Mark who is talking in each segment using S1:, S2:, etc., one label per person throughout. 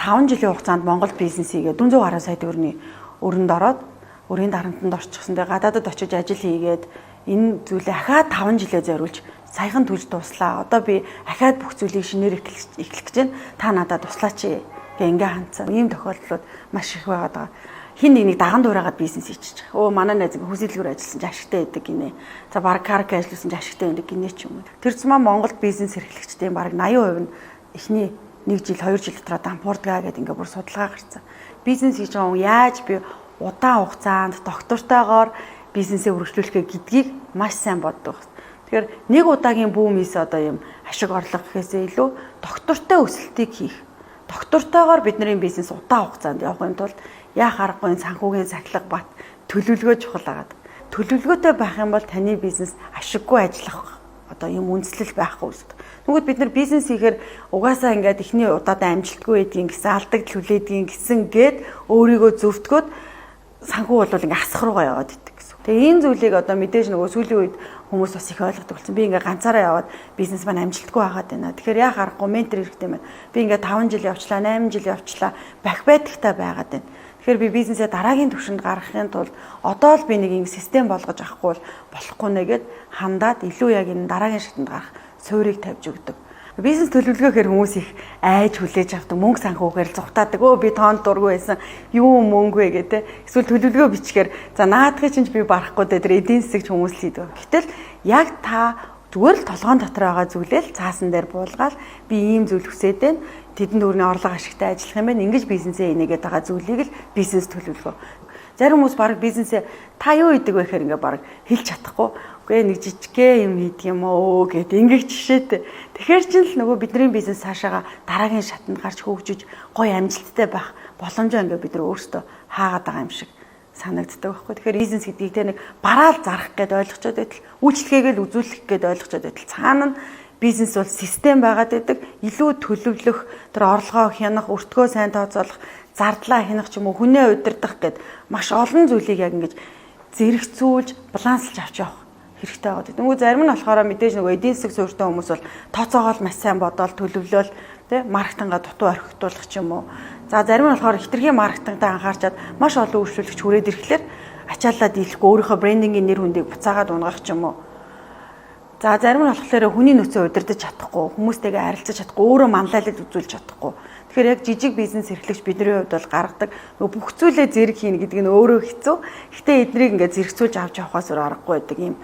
S1: 5 жилийн хугацаанд Монгол бизнес хийгээд 400 гаруй сая төгрөгийн өрөнд ороод өрийн дарамтанд орчихсон. Тэгээ гадаадд очиж ажил хийгээд энэ зүйлээ ахаад 5 жилээ зориулж саяхан түлж дуслаа. Одоо би ахаад бүх зүйлийг шинээр эхлэх гэж байна. Та надад туслаач гэх ингээ хандсан. Ийм тохиолдлууд маш их байгаа. Хин нэг даган дуурайгаад бизнес хийчих. Манай найз хүсэлгүүр ажилласан ч ашигтай байдаг гинэ. За баг карк ажилласан ч ашигтай байдаг гинэ ч юм уу. Тэр цэма Монголд бизнес эрхлэгчдийн баг 80% нь эхний 1 жил 2 жил дотроо дампуурдгаа гэдэг ингээ бүр судалгаа гарсан. Бизнес хийж байгаа хүн яаж би удаан хугацаанд доктортойгоор бизнесээ үргэлжлүүлэх гэдгийг маш сайн боддог. Тэгэхээр нэг удаагийн бүүмээс одоо юм ашиг орлого гэхээсээ илүү доктортой өсөлтийг хийх. Доктортойгоор бидний бизнес удаан хугацаанд явахын тулд яах аргагүй санхүүгийн сахилга бат төлөвлөгөө чухал агаад. Төлөвлөгөөтэй байх юм бол таны бизнес ашиггүй ажиллах одоо юм үндэслэл байхгүй шүү дээ. Тэгвэл бид нар бизнес хийхээр угаасаа ингээд эхний удаадаа амжилтгүй байдгийн гэсэн алдагдал хүлээдгийн гэсэн гээд өөрийгөө зөвтгөөд санхүү бол ингээд асах руугаа яваад идэг гэсэн. Тэгээ энэ зүйлийг одоо мэдээж нөгөө сүүлийн үед хүмүүс бас их ойлгодог болсон. Би ингээд ганцаараа яваад бизнес маань амжилтгүй байгаад байна. Тэгэхээр яах аргагүй ментор хэрэгтэй байна. Би ингээд 5 жил явчлаа, 8 жил явчлаа, байдагтай байгаад байна. Тэгэхээр би бизнесээ дараагийн түвшинд гаргахын тулд одоо л би нэг юм систем болгож авахгүй болохгүй нэгэд хандаад илүү яг энэ дараагийн шатанд гарах суурийг тавьж өгдөг. Бизнес төлөвлөгөөхөр хүмүүс их айж хүлээж авдаг, мөнгө санхүүгээр зугатаадаг. Би тоонд дургүй байсан. Юу мөнгө вэ гэдэг. Эсвэл төлөвлөгөө бичгээр за наадахыг чинь би барахгүй дээ. Тэр эдийн засагч хүмүүс л хийдэг. Гэтэл яг та зүгээр л толгоон дотор байгаа зүйлээ л цаасан дээр буулгаад би ийм зүйл хүсээд байна. Тэдэнд өөрийн орлого ашигтай ажиллах юм байна. Ингэж бизнесээ инегээд байгаа зүйлийг л бизнес төлөвлөгөө. Зарим хүмүүс баг бизнесээ та юу хийдэг вэ гэхээр ингээ баг хэлж чадахгүй. Үгүй нэг жижигхэн юм хийдэг юм оо гэд ингээ жишээтэй. Тэгэхээр чинь л нөгөө бидний бизнес цаашаага дараагийн шатанд гарч хөгжиж гоё амжилттай байх боломжоо ингээ бид нар өөрсдөө хаагаад байгаа юм шиг санагддаг байхгүй. Тэгэхээр бизнес гэдгийг те нэг бараал зарах гэд ойлгочод байтал үйлчлэгээгээл үзүүлэх гэд ойлгочод байтал цаана нь бизнес бол систем байгаад байдаг. Илүү төлөвлөх, тэр орлогоо хянах, өртгөө сайн тооцоолох, зардлаа хянах ч юм уу, хүнээ удирдах гэд маш олон зүйлийг яг ингэж зэрэгцүүлж, баланслж авч явах хэрэгтэй байгаа. Тэнгүү зарим нь болохоор мэдээж нөгөө эдийн засаг суурьтай хүмүүс бол тооцоогоол маш сайн бодоол төлөвлөөл тэ маркетинга дутуу орхитуулах ч юм уу. За зарим нь болохоор хитрхийн маркетингтаа анхаарчаад маш олон үйлчлүүлэгч хүрээд ирэхлээр ачааллаа дийлэхгүй өөрийнхөө брендингийн нэр хүндийг буцаагаад унгах ч юм уу. За зарим нь болохоор хүний нөөцөө удирдах чадахгүй, хүмүүстэйгээ харилцаж чадахгүй, өөрөө манлайлал үзүүлж чадахгүй. Тэгэхээр яг жижиг бизнес эрхлэгч бидний хувьд бол гаргадаг нөгөө бүх зүйлээ зэрэг хийнэ гэдэг нь өөрөө хэцүү. Гэхдээ эднийг ингээд зэрэгцүүлж авч явахаас өөр аргагүй байдаг юм.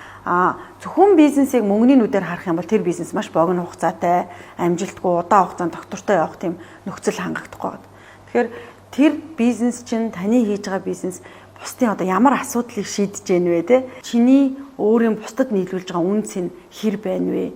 S1: Зөвхөн бизнесийг мөнгөний нүдээр харах юм бол тэр бизнес маш богино хугацаатай, амжилтгүй, удаан хугацаанд доктортой явах тийм нөхцөл хангахдахгүй байна. Тэгэхээр тэр бизнес чинь таны хийж байгаа бизнес бусдын одоо ямар асуудлыг шийдэж гэнэ вэ те? Чиний өөрийн бусдад нийлүүлж байгаа үнц нь хэр байна вэ?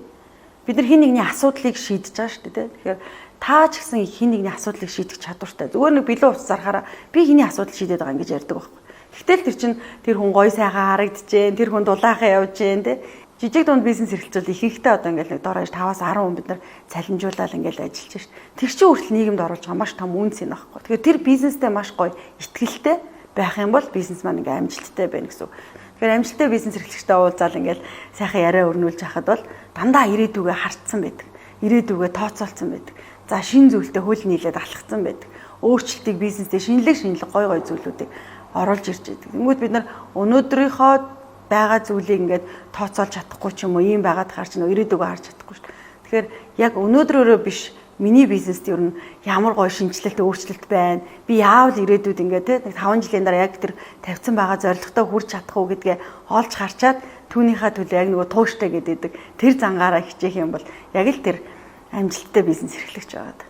S1: Бид нар хин нэгний асуудлыг шийдэж байгаа шүү дээ те. Тэгэхээр та ч гэсэн хин нэгний асуудлыг шийдэх чадвартай. Зүгээр нэг билүү уц зарахаараа би хиний асуудал шийдээд байгаа ингэж ярьдаг байхгүй. Гэтэл тэр чинь тэр хүн гоё сайхан харагдчихээн, тэр хүн дулаахан явж гэн те. Жижиг дунд бизнес эрхэлцэл ихэнхдээ одоо ингээл нэг дорож 5-аас 10 хүн бид нар цалинжуулаад ингээл ажиллаж шít. Тэр чинь хүртэл нийгэмд оруулж байгаа маш том үнц юм байхгүй. Тэгэхээр тэр бизнестэй маш гоё ихтгэлтэй байх юм бол бизнес маань ингээм амжилттай байна гэсэн. Тэгэхээр амжилттай бизнес эрхлэгчтэй уулзаал ингээл сайхан яриа өрнүүлж хахад бол дандаа ирээдүгөө хартсан байдаг. Ирээдүгөө тооцоолцсон байдаг. За шин зүйлтэй хөл нийлээд алхацсан байдаг. Өөрчлөлтийг бизнесдээ шинэлэг гой зүйлүүдийг оруулж ирж байдаг. Тэнгүүд бид нар өнөөдрийнхөө байгаа зүйлийг ингээд тооцоолж чадахгүй ч юм уу ийм байгаад харж нөө ирээдүгөө харж чадахгүй шүү. Тэгэхээр яг өнөөдрөөрөө биш миний бизнест ер нь ямар гоё шинжилэлт өөрчлөлт байна. Би яавал ирээдүйд ингээд те 5 жилийн дараа яг тэр тавьсан байгаа зорилготой хүрч чадах уу гэдгээ олж харчаад түүнийхээ төлөө яг нөгөө тууштай гэдэг тэр зангаараа хичээх юм бол яг л тэр амжилттай бизнес эрхлэгч байгаад.